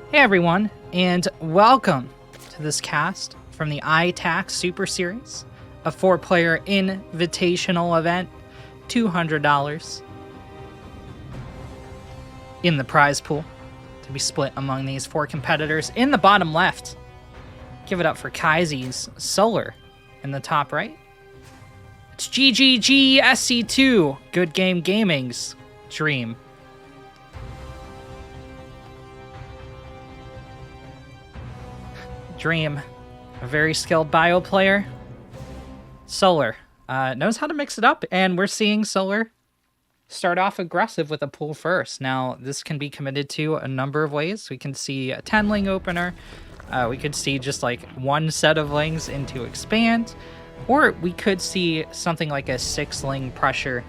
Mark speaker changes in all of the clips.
Speaker 1: Hey everyone, and welcome to this cast from the ITaX Super Series, a 4-player invitational event, $200 in the prize pool to be split among these 4 competitors. In the bottom left, give it up for Kaizi's Solar. In the top right, it's GGGSC2, Good Game Gaming's Dream. Dream, a very skilled bio player. Solar knows how to mix it up, and we're seeing Solar start off aggressive with a pool first. Now, this can be committed to a number of ways. We can see a 10-ling opener. We could see just like one set of lings into expand, or we could see something like a 6-ling pressure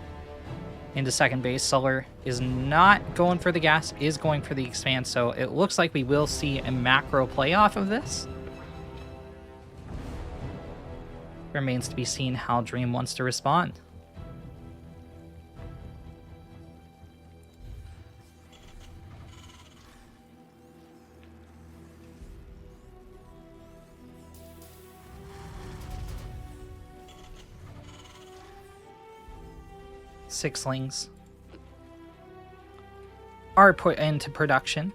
Speaker 1: into second base. Solar is not going for the gas, is going for the expand, so it looks like we will see a macro play off of this. Remains to be seen how Dream wants to respond. Sixlings are put into production,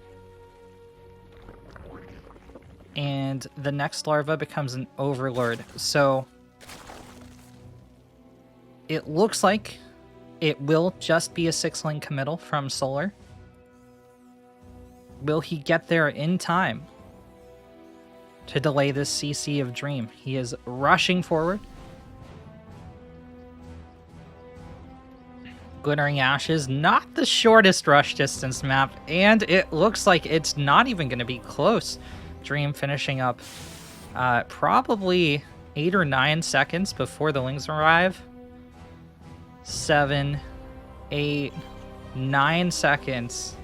Speaker 1: and the next larva becomes an overlord. So it looks like it will just be a 6-ling committal from Solar. Will he get there in time to delay this CC of Dream? He is rushing forward. Glittering Ashes, not the shortest rush distance map, and it looks like it's not even going to be close. Dream finishing up probably 8 or 9 seconds before the lings arrive. 7, 8, 9 seconds.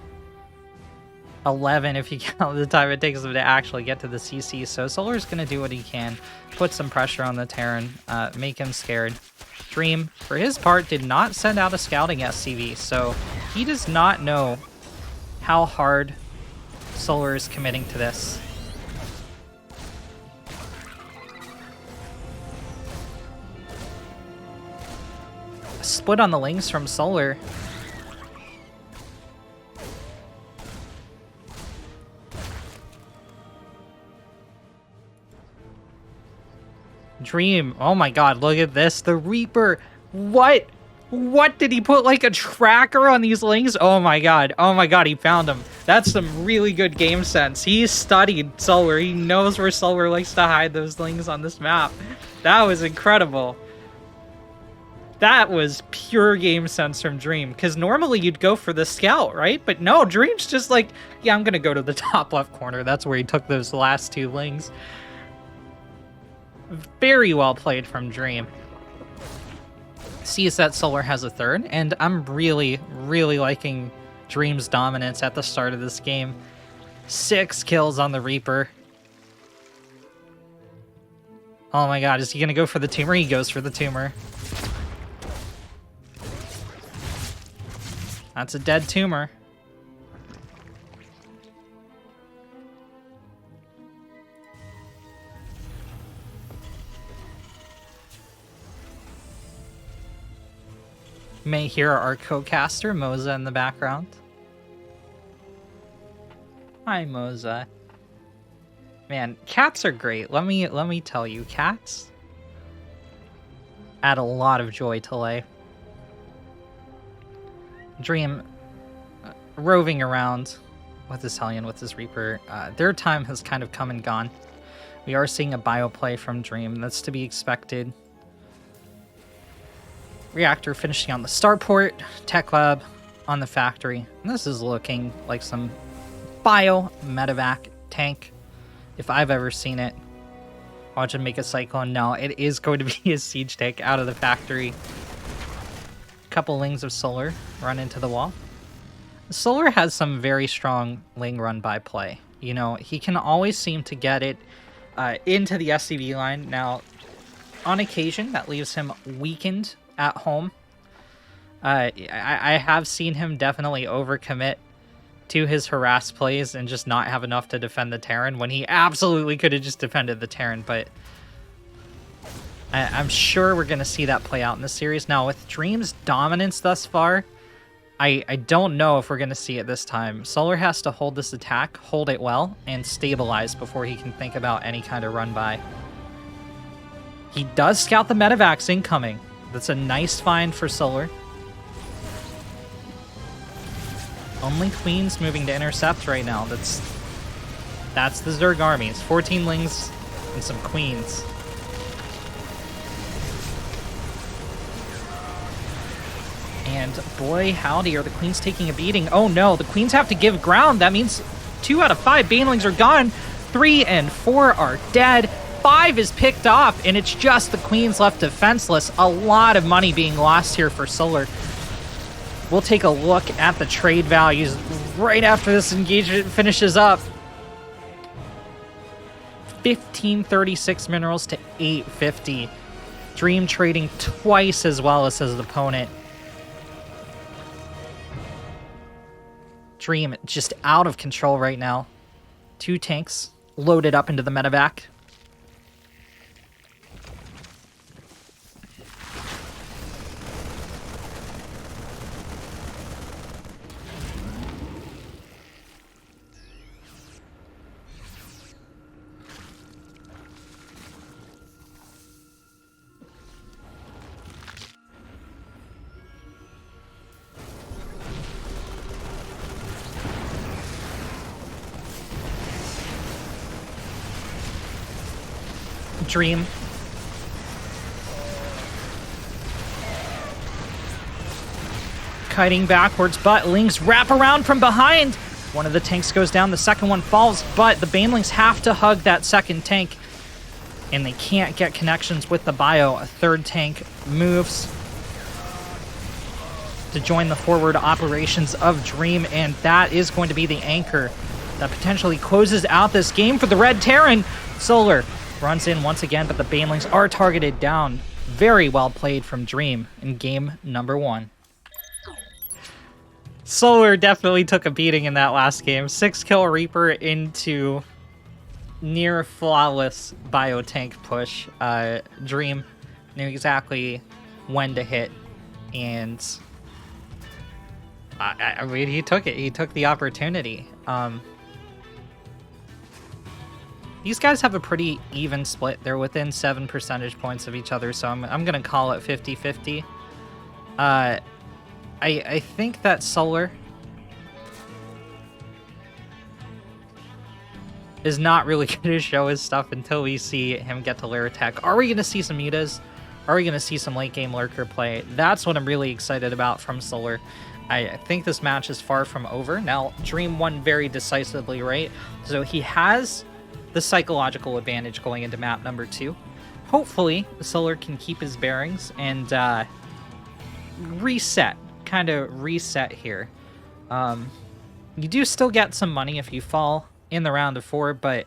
Speaker 1: 11 if you count the time it takes him to actually get to the CC. So Solar's going to do what he can, put some pressure on the Terran, make him scared. Dream, for his part, did not send out a scouting SCV, so he does not know how hard Solar is committing to this. Split on the lings from Solar. Dream, oh my god, look at this. The Reaper. What did he put, like a tracker on these lings? Oh my god, he found him. That's some really good game sense. He studied Solar. He knows where Solar likes to hide those lings on this map. That was incredible. That was pure game sense from Dream, because normally you'd go for the scout, right? But no, Dream's just like, yeah, I'm gonna go to the top left corner. That's where he took those last 2 lings. Very well played from Dream. Sees that Solar has a 3rd, and I'm really, really liking Dream's dominance at the start of this game. 6 kills on the Reaper. Oh my god, is he gonna go for the tumor? He goes for the tumor. That's a dead tumor. You may hear our co-caster, Moza, in the background. Hi, Moza. Man, cats are great. Let me tell you, cats add a lot of joy to life. Dream roving around with this Hellion, with this Reaper. Their time has kind of come and gone. We are seeing a bio play from Dream. That's to be expected. Reactor finishing on the starport. Tech Lab on the factory. And this is looking like some bio medevac tank, if I've ever seen it. Watch him make a Cyclone. No, it is going to be a siege tank out of the factory. Couple lings of Solar run into the wall. Solar has some very strong ling run by play. You know, he can always seem to get it into the SCV line. Now, on occasion, that leaves him weakened at home. I have seen him definitely overcommit to his harass plays and just not have enough to defend the Terran when he absolutely could have just defended the Terran, but I'm sure we're going to see that play out in the series. Now, with Dream's dominance thus far, I don't know if we're going to see it this time. Solar has to hold this attack, hold it well, and stabilize before he can think about any kind of run by. He does scout the medevacs incoming. That's a nice find for Solar. Only Queens moving to intercept right now. That's the Zerg armies. 14 Lings and some Queens. And boy, howdy, are the Queens taking a beating. Oh no, the Queens have to give ground. That means 2 out of 5 Banelings are gone. 3 and 4 are dead. 5 is picked off, and it's just the Queens left defenseless. A lot of money being lost here for Solar. We'll take a look at the trade values right after this engagement finishes up. 1536 minerals to 850. Dream trading twice as well as his opponent. Dream just out of control right now. 2 tanks loaded up into the medevac. Dream. Kiting backwards, but Lings wrap around from behind. One of the tanks goes down, the second one falls, but the Banelings have to hug that second tank, and they can't get connections with the bio. A third tank moves to join the forward operations of Dream, and that is going to be the anchor that potentially closes out this game for the Red Terran. Solar runs in once again, but the Banelings are targeted down. Very well played from Dream in game number 1. Solar definitely took a beating in that last game. 6-kill Reaper into near flawless bio-tank push. Dream knew exactly when to hit, and I mean, he took it. He took the opportunity. These guys have a pretty even split. They're within 7 percentage points of each other, so I'm going to call it 50-50. I think that Solar is not really going to show his stuff until we see him get to lair attack. Are we going to see some mutas? Are we going to see some late game lurker play? That's what I'm really excited about from Solar. I think this match is far from over. Now, Dream won very decisively, right? So he has the psychological advantage going into map number 2. Hopefully, Solar can keep his bearings and reset here. You do still get some money if you fall in the round of 4, but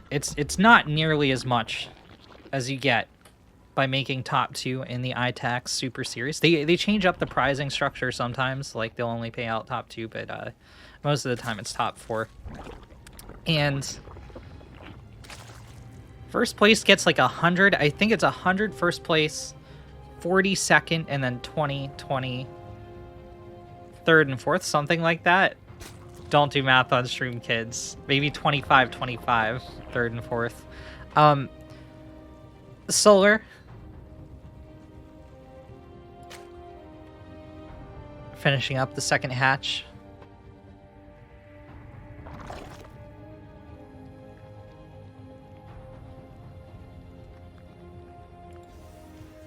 Speaker 1: it's not nearly as much as you get by making top 2 in the ITaX Super Series. They change up the prizing structure sometimes, like they'll only pay out top 2, but most of the time it's top 4. And first place gets like 100. I think it's 100 first place, 40 second, and then 20, 20, third and fourth, something like that. Don't do math on stream, kids. Maybe 25, 25, third and fourth. Solar finishing up the second hatch.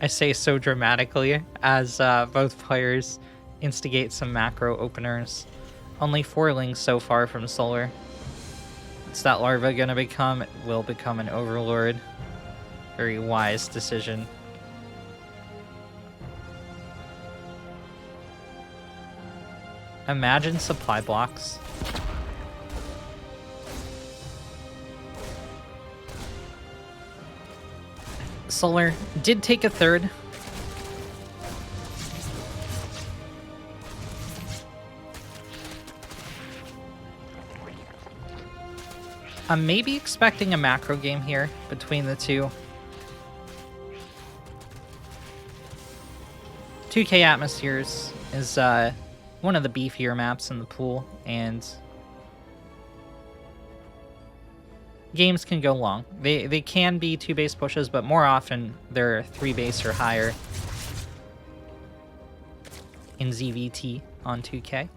Speaker 1: I say so dramatically as both players instigate some macro openers. Only 4 Lings so far from Solar. What's that larva gonna become? It will become an Overlord. Very wise decision. Imagine supply blocks. Solar did take a third. I'm maybe expecting a macro game here between the two. 2K Atmospheres is one of the beefier maps in the pool, and games can go long. They can be 2 base pushes, but more often they're 3 base or higher in ZVT on 2K.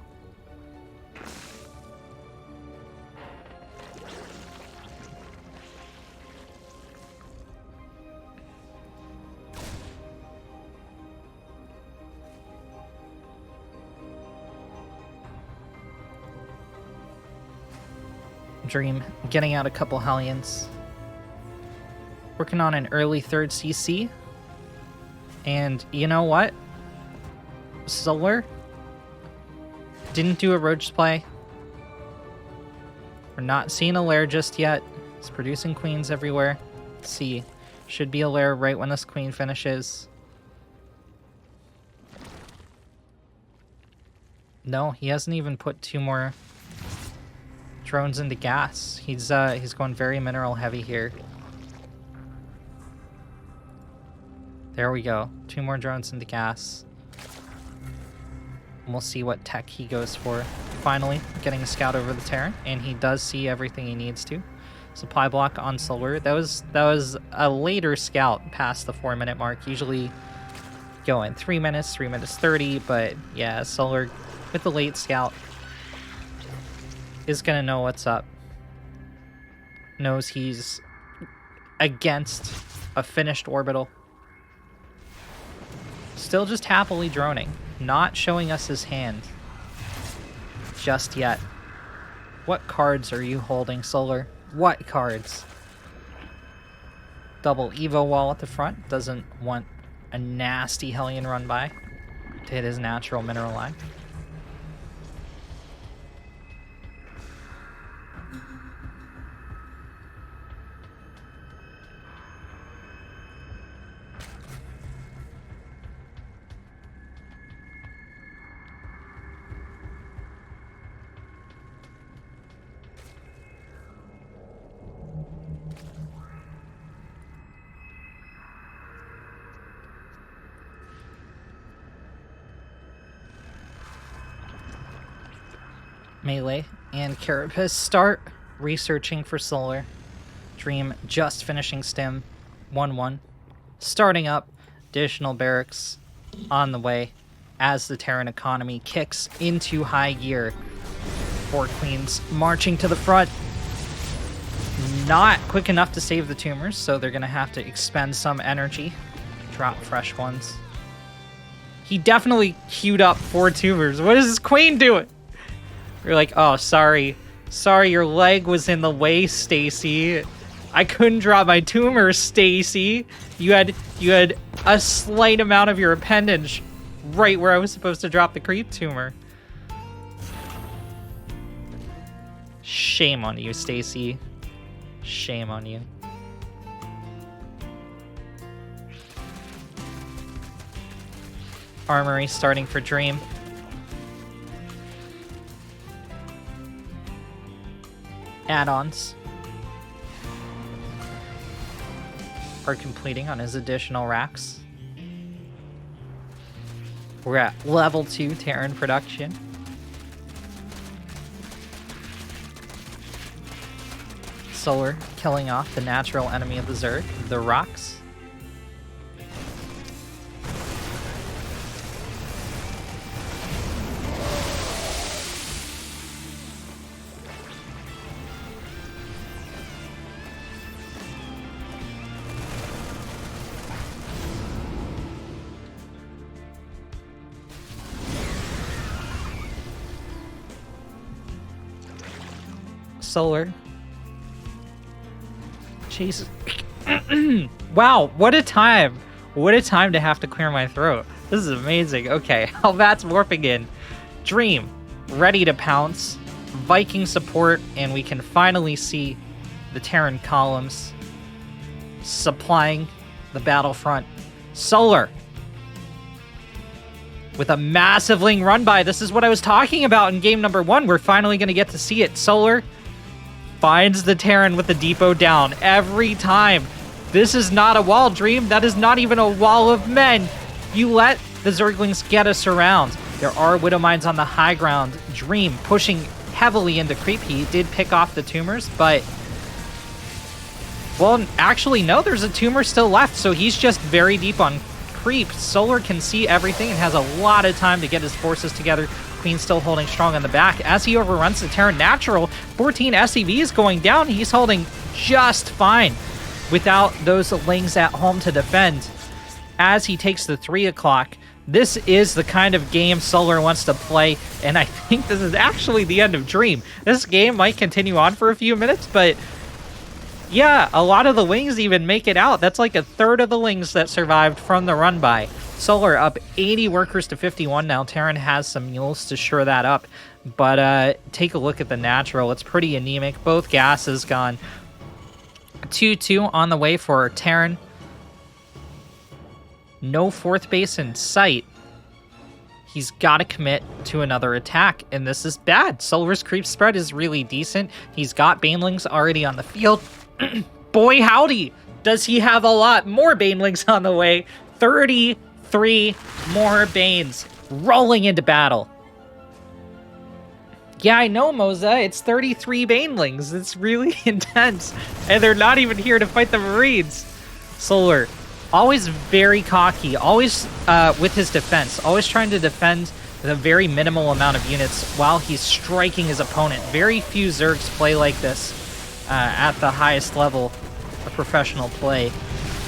Speaker 1: Dream getting out a couple Hellions. Working on an early 3rd CC. And you know what? Solar didn't do a Roach play. We're not seeing a lair just yet. It's producing queens everywhere. Let's see. Should be a lair right when this queen finishes. No, he hasn't even put 2 more drones into gas. He's going very mineral heavy here. There we go. 2 more drones into gas. And we'll see what tech he goes for. Finally, getting a scout over the Terran, and he does see everything he needs to. Supply block on Solar. That was a later scout past the 4-minute mark. Usually going 3 minutes, 3 minutes 30, but yeah, Solar with the late scout is gonna know what's up. Knows he's against a finished orbital. Still just happily droning. Not showing us his hand just yet. What cards are you holding, Solar? What cards? Double Evo wall at the front. Doesn't want a nasty Hellion run by to hit his natural mineral line. Melee and Carapace start researching for Solar. Dream just finishing stim. 1-1. Starting up. Additional barracks on the way as the Terran economy kicks into high gear. 4 queens marching to the front. Not quick enough to save the tumors, so they're going to have to expend some energy. Drop fresh ones. He definitely queued up 4 tumors. What is this queen doing? You're like, oh, sorry. Sorry, your leg was in the way, Stacy. I couldn't drop my tumor, Stacy. You had a slight amount of your appendage right where I was supposed to drop the creep tumor. Shame on you, Stacy. Shame on you. Armory starting for Dream. Add-ons are completing on his additional racks. We're at level 2 Terran production. Solar killing off the natural enemy of the Zerg, the rocks. Solar. Jesus. Wow, what a time. What a time to have to clear my throat. This is amazing. Okay, Helvat's warping in. Dream, ready to pounce. Viking support, and we can finally see the Terran columns supplying the battlefront. Solar. With a massive Ling run by. This is what I was talking about in game number 1. We're finally going to get to see it. Solar finds the Terran with the depot down every time. This is not a wall, Dream. That is not even a wall of men. You let the Zerglings get us around. There are Widow Mines on the high ground. Dream pushing heavily into creep. He did pick off the tumors, but... well, actually, no, there's a tumor still left, so he's just very deep on creep. Solar can see everything and has a lot of time to get his forces together. Queen still holding strong on the back. As he overruns the Terran Natural, 14 SCVs going down. He's holding just fine without those Lings at home to defend. As he takes the 3 o'clock, this is the kind of game Solar wants to play, and I think this is actually the end of Dream. This game might continue on for a few minutes, but yeah, a lot of the Lings even make it out. That's like a third of the Lings that survived from the run-by. Solar up 80 workers to 51 now. Terran has some mules to shore that up, but take a look at the natural. It's pretty anemic. Both gases gone. 2-2 on the way for Terran. No 4th base in sight. He's got to commit to another attack, and this is bad. Solar's creep spread is really decent. He's got Banelings already on the field. Boy, howdy, does he have a lot more Banelings on the way. 33 more Banes rolling into battle. Yeah, I know, Moza. It's 33 Banelings. It's really intense. And they're not even here to fight the Marines. Solar, always very cocky. Always with his defense. Always trying to defend with a very minimal amount of units while he's striking his opponent. Very few Zergs play like this at the highest level of professional play.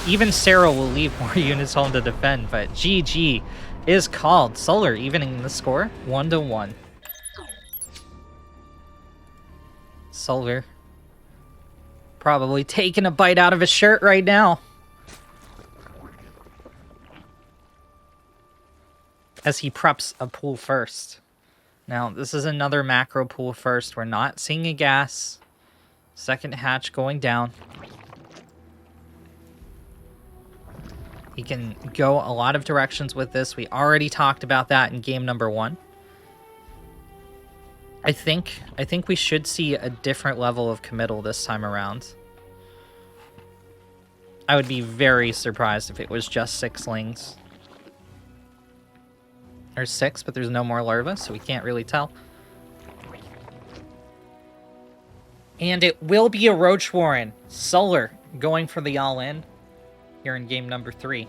Speaker 1: Even Sarah will leave more units home to defend, but GG is called. Solar evening the score 1-1. Solar probably taking a bite out of his shirt right now as he preps a pool first. Now, this is another macro pool first. We're not seeing a gas. Second hatch going down. He can go a lot of directions with this. We already talked about that in game number 1. I think we should see a different level of committal this time around. I would be very surprised if it was just 6 Lings. There's 6, but there's no more larvae, so we can't really tell. And it will be a Roach Warren. Solar going for the all-in here in game number 3.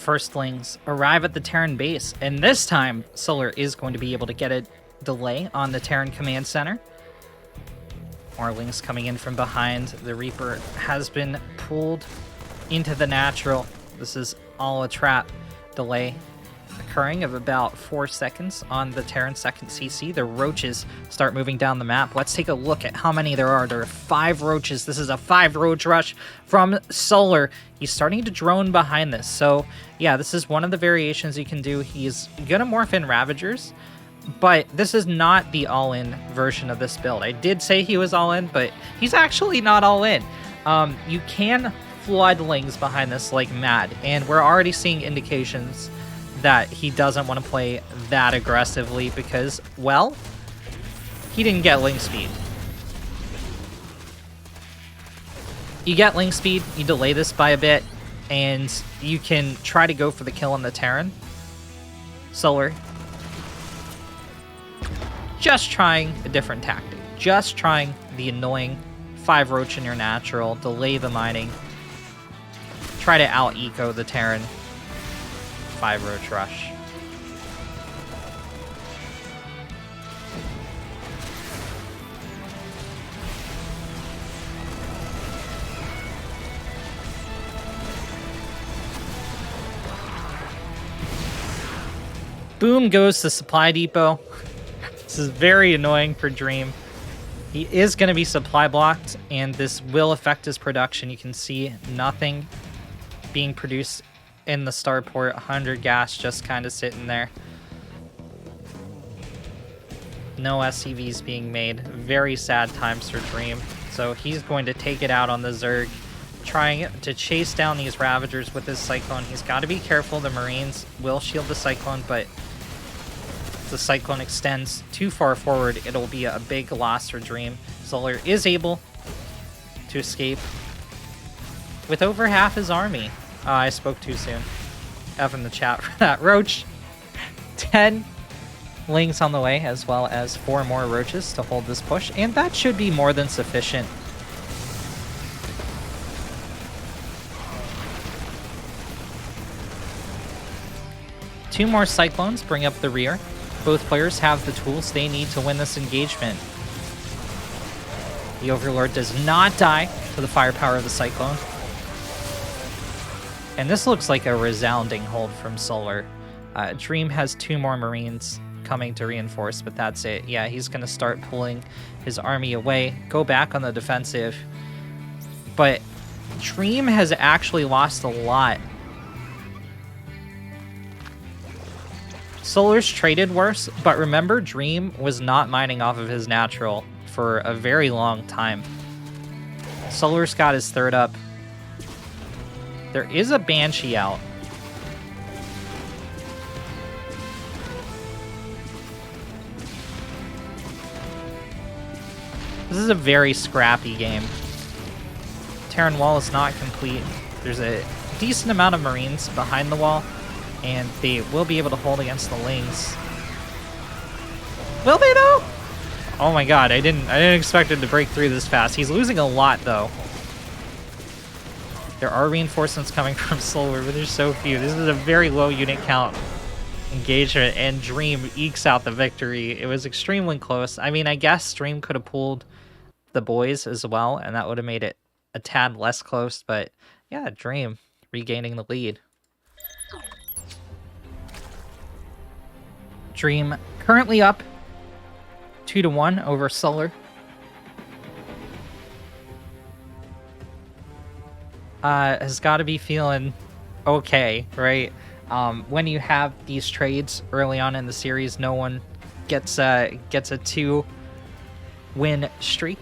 Speaker 1: Firstlings arrive at the Terran base, and this time Solar is going to be able to get a delay on the Terran command center. More Lings coming in from behind. The Reaper has been pulled into the natural. This is all a trap. Delay occurring of about 4 seconds on the Terran second CC. The Roaches start moving down the map. Let's take a look at how many there are. There are 5 Roaches. This is a 5 Roach rush from Solar. He's starting to drone behind this. So, yeah, this is one of the variations you can do. He's going to morph in Ravagers, but this is not the all-in version of this build. I did say he was all-in, but he's actually not all-in. You can flood Lings behind this like mad, and we're already seeing indications that he doesn't want to play that aggressively because, well, he didn't get Ling speed. You get Ling speed, you delay this by a bit, and you can try to go for the kill on the Terran. Solar, just trying a different tactic. Just trying the annoying 5 Roach in your natural, delay the mining, try to out-eco the Terran. 5 Roach rush. Boom goes the supply depot. This is very annoying for Dream. He is going to be supply blocked, and this will affect his production. You can see nothing being produced in the starport. 100 gas just kind of sitting there. No SCVs being made. Very sad times for Dream. So he's going to take it out on the Zerg, trying to chase down these Ravagers with his Cyclone. He's got to be careful. The Marines will shield the Cyclone, but if the Cyclone extends too far forward, it'll be a big loss for Dream. Solar is able to escape with over half his army. I spoke too soon. F in the chat for that. Roach, 10 Lings on the way, as well as 4 more Roaches to hold this push, and that should be more than sufficient. Two more Cyclones bring up the rear. Both players have the tools they need to win this engagement. The Overlord does not die to the firepower of the Cyclone. And this looks like a resounding hold from Solar. Dream has 2 more Marines coming to reinforce, but that's it. Yeah, he's going to start pulling his army away, go back on the defensive. But Dream has actually lost a lot. Solar's traded worse, but remember, Dream was not mining off of his natural for a very long time. Solar's got his 3rd up. There is a Banshee out. This is a very scrappy game. Terran wall is not complete. There's a decent amount of Marines behind the wall, and they will be able to hold against the Lings. Will they though? Oh my god, I didn't expect it to break through this fast. He's losing a lot though. There are reinforcements coming from Solar, but there's so few. This is a very low unit count engagement, and Dream ekes out the victory. It was extremely close. I mean, I guess Dream could have pulled the boys as well, and that would have made it a tad less close, but yeah, Dream regaining the lead. Dream currently up 2-1 over Solar. Has got to be feeling okay, right? When you have these trades early on in the series, no one gets a 2-win streak.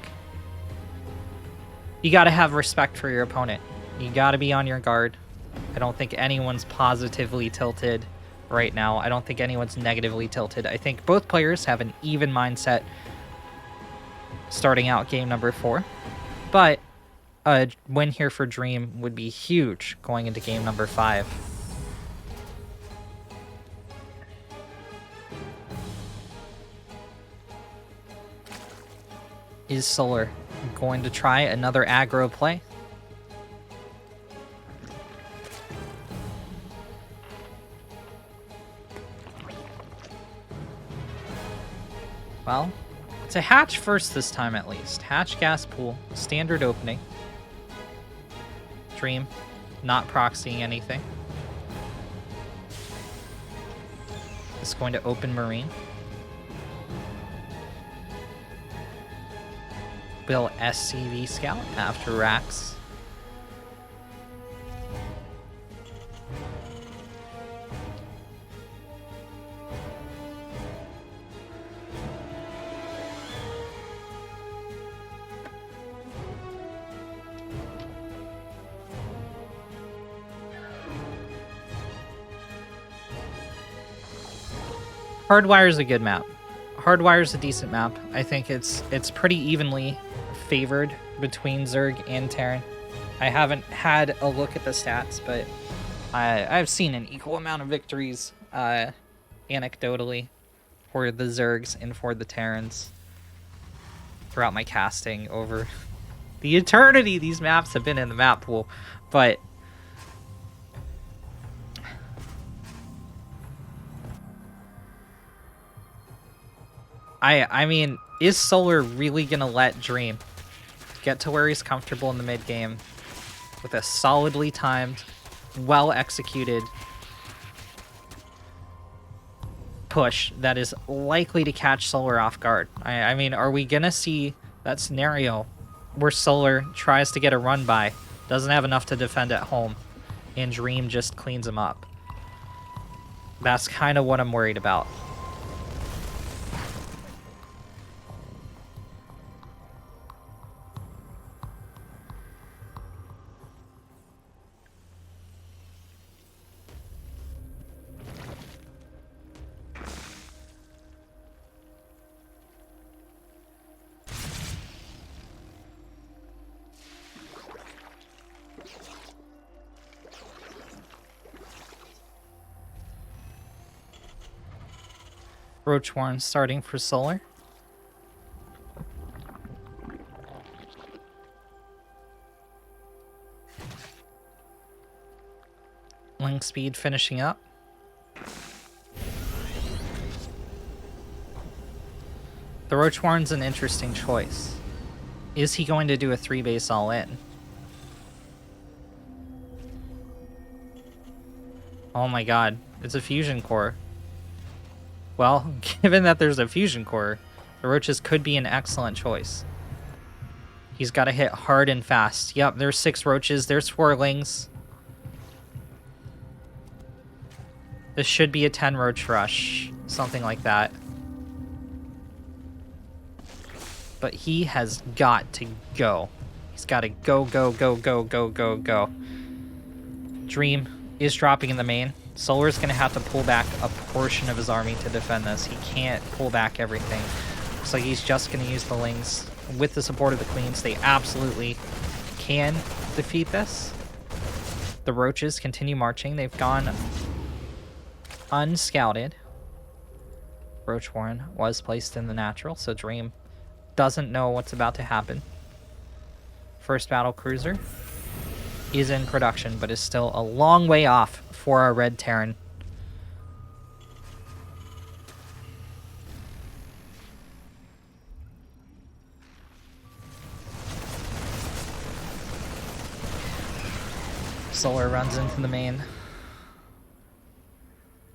Speaker 1: You got to have respect for your opponent. You got to be on your guard. I don't think anyone's positively tilted right now. I don't think anyone's negatively tilted. I think both players have an even mindset starting out game number 4. But a win here for Dream would be huge going into game number 5. Is Solar going to try another aggro play? Well, it's a hatch first this time at least. Hatch gas pool, standard opening. Dream not proxying anything. It's going to open Marine. Will SCV scout after Rax. Hardwire's a good map. Hardwire's a decent map. I think it's pretty evenly favored between Zerg and Terran. I haven't had a look at the stats, but I've seen an equal amount of victories anecdotally for the Zergs and for the Terrans throughout my casting over the eternity these maps have been in the map pool. But I mean, is Solar really gonna let Dream get to where he's comfortable in the mid game with a solidly timed, well executed push that is likely to catch Solar off guard. I mean, are we gonna see that scenario where Solar tries to get a run by, doesn't have enough to defend at home, and Dream just cleans him up? That's kind of what I'm worried about. Roach Warren starting for Solar. Link speed finishing up. The Roach Warren's an interesting choice. Is he going to do a 3-base all-in? Oh my god, it's a fusion core. Well, given that there's a fusion core, the Roaches could be an excellent choice. He's got to hit hard and fast. Yep, there's 6 Roaches, there's 4 Lings. This should be a 10 Roach rush, something like that. But he has got to go. He's got to go, go, go, go, go, go, go. Dream is dropping in the main. Solar's going to have to pull back a portion of his army to defend this. He can't pull back everything. So he's just going to use the Lings. With the support of the Queens, they absolutely can defeat this. The Roaches continue marching. They've gone unscouted. Roach Warren was placed in the natural, so Dream doesn't know what's about to happen. First battle cruiser is in production, but is still a long way off for our Red Terran. Solar runs into the main.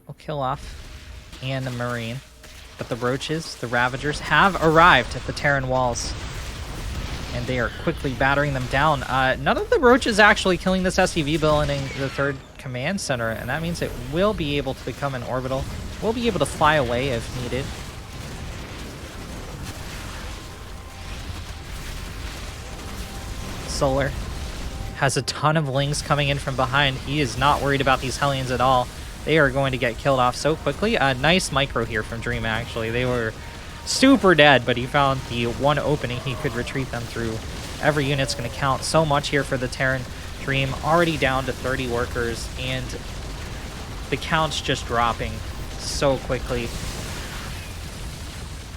Speaker 1: We'll kill off and the Marine. But the Roaches, the Ravagers, have arrived at the Terran walls. And they are quickly battering them down. None of the Roaches actually killing this SCV building the 3rd command center, and that means it will be able to become an orbital. We'll be able to fly away if needed. Solar has a ton of Lings coming in from behind. He is not worried about these Hellions at all. They are going to get killed off so quickly. Nice micro here from Dream, actually. They were super dead, but he found the one opening he could retreat them through. Every unit's going to count so much here for the Terran. Dream already down to 30 workers, and the count's just dropping so quickly.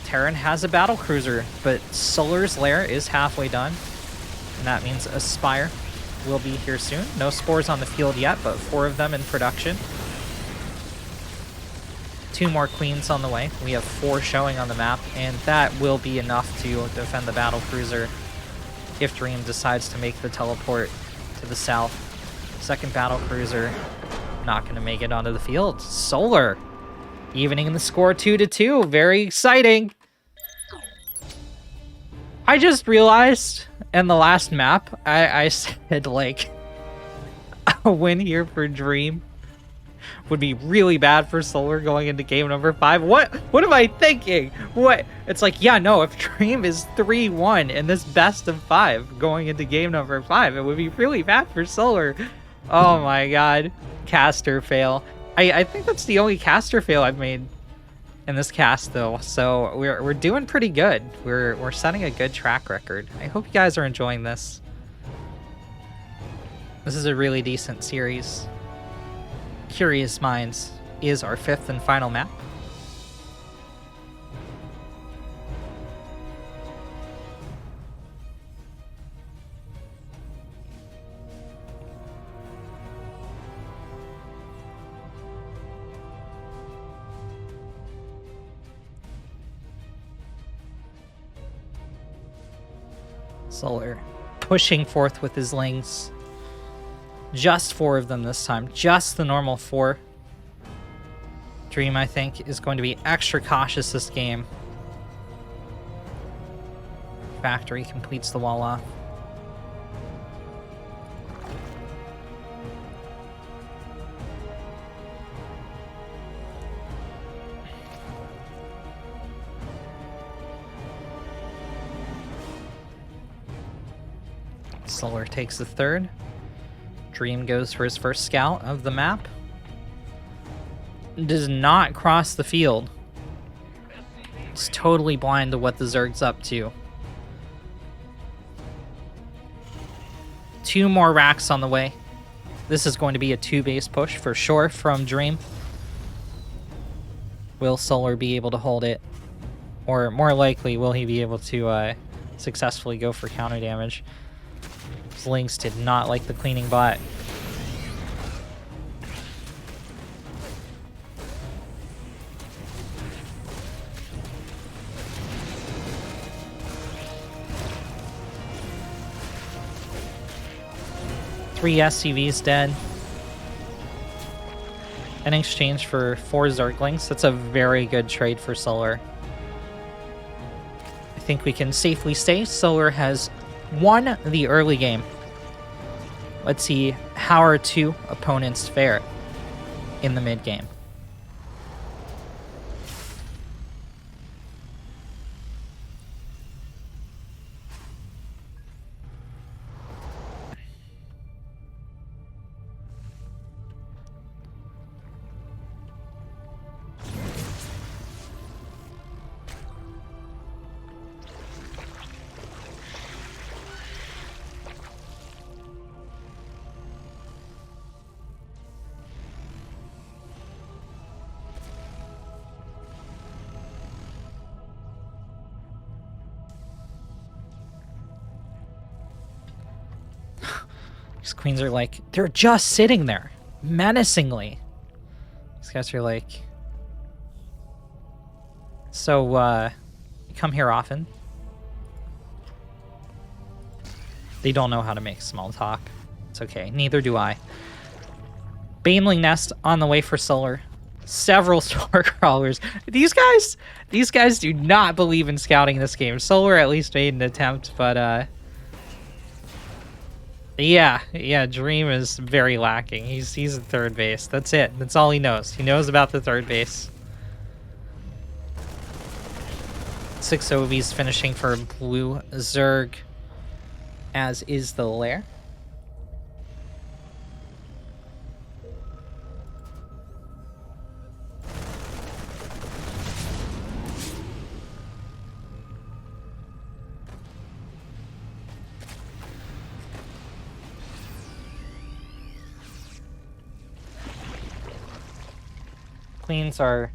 Speaker 1: Terran has a battle cruiser, but Solar's lair is halfway done, and that means a Spire will be here soon. No spores on the field yet, but 4 of them in production. 2 more Queens on the way. We have 4 showing on the map, and that will be enough to defend the battle cruiser if Dream decides to make the teleport to the south. Second battle cruiser not going to make it onto the field. Solar evening the score 2-2. Very exciting. I just realized in the last map, I said, like, a win here for Dream would be really bad for Solar going into game number 5. What am I thinking? What? It's like, yeah, no, if Dream is 3-1 in this best of 5 going into game number 5, it would be really bad for Solar. Oh my god. Caster fail. I think that's the only caster fail I've made in this cast, though, so we're doing pretty good. We're setting a good track record. I hope you guys are enjoying this. This is a really decent series. Curious Minds is our 5th and final map. Solar pushing forth with his Lings. Just 4 of them this time. Just the normal 4. Dream, I think, is going to be extra cautious this game. Factory completes the wall off. Solar takes the third. Dream goes for his first scout of the map. Does not cross the field. It's totally blind to what the Zerg's up to. 2 more racks on the way. This is going to be a 2-base push for sure from Dream. Will Solar be able to hold it? Or more likely, will he be able to successfully go for counter damage? Lynx did not like the cleaning bot. Three SCVs dead. In exchange for 4 Zerglings. That's a very good trade for Solar. I think we can safely say Solar has won the early game. Let's see how our 2 opponents fare in the mid game. These queens are like, they're just sitting there, menacingly. These guys are like, so, you come here often? They don't know how to make small talk. It's okay, neither do I. Baneling Nest on the way for Solar. Several Star Crawlers. These guys do not believe in scouting this game. Solar at least made an attempt, but, Yeah, Dream is very lacking. He's at third base. That's it. That's all he knows. He knows about the third base. 6 OVs finishing for Blue Zerg, as is the lair. Queens are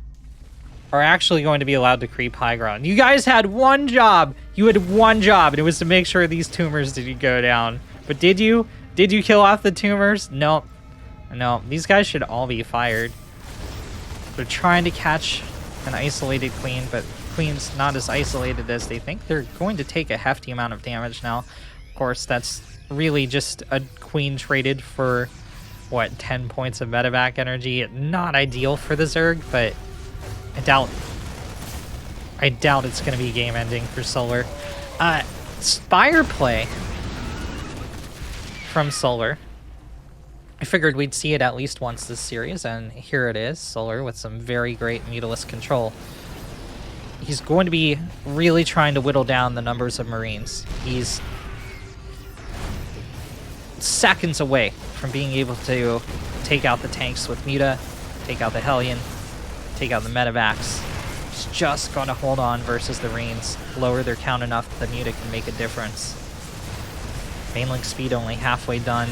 Speaker 1: actually going to be allowed to creep high ground. You guys had one job. You had one job, and it was to make sure these tumors didn't go down. But did you? Did you kill off the tumors? No. No. These guys should all be fired. They're trying to catch an isolated queen, but queen's not as isolated as they think. They're going to take a hefty amount of damage now. Of course, that's really just a queen traded for what, 10 points of medevac energy. Not ideal for the Zerg, but I doubt it's going to be game ending for Solar. Spire play from Solar. I figured we'd see it at least once this series, and here it is. Solar with some very great Mutalisk control. He's going to be really trying to whittle down the numbers of Marines. He's seconds away from being able to take out the tanks with Muta, take out the Hellion, take out the Medivacs. He's just going to hold on versus the Reins, lower their count enough that the Muta can make a difference. Baneling speed only halfway done.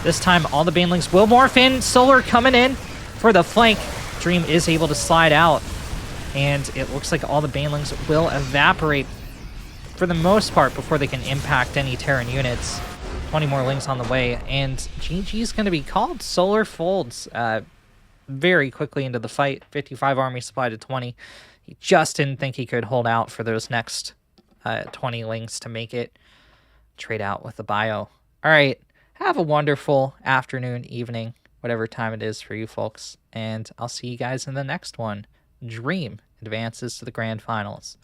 Speaker 1: This time, all the Banelings will morph in. Solar coming in for the flank. Dream is able to slide out, and it looks like all the Banelings will evaporate for the most part before they can impact any Terran units. 20 more Lings on the way, and GG is going to be called. Solar folds very quickly into the fight. 55 army supply to 20. He just didn't think he could hold out for those next 20 Lings to make it. Trade out with the bio. All right, have a wonderful afternoon, evening. whatever time it is for you folks. And I'll see you guys in the next one. Dream advances to the grand finals.